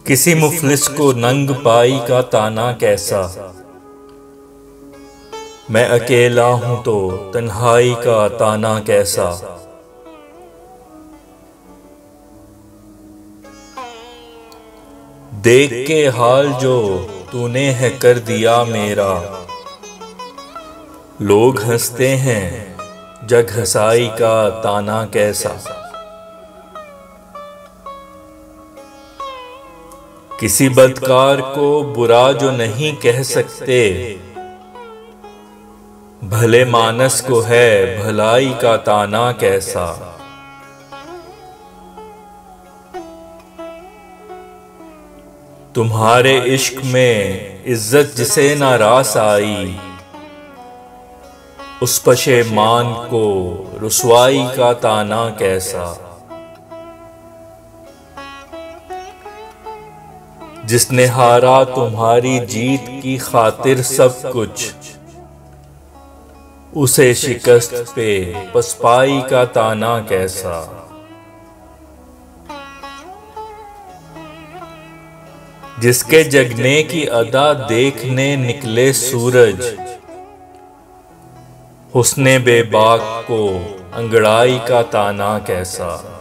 किसी मुफलिस को नंग पाई का ताना कैसा। मैं अकेला हूं तो तन्हाई का ताना कैसा। देख के हाल जो तूने है कर दिया मेरा, लोग हंसते हैं जग हंसाई का ताना कैसा। किसी बदकार को बुरा जो नहीं कह सकते, भले मानस को है भलाई का ताना कैसा। तुम्हारे इश्क में इज्जत जिसे ना रास आई, उस पशेमान को रुसवाई का ताना कैसा। जिसने हारा तुम्हारी जीत की खातिर सब कुछ, उसे शिकस्त पे पसपाई का ताना कैसा। जिसके जगने की अदा देखने निकले सूरज, हुस्ने बेबाक को अंगड़ाई का ताना कैसा।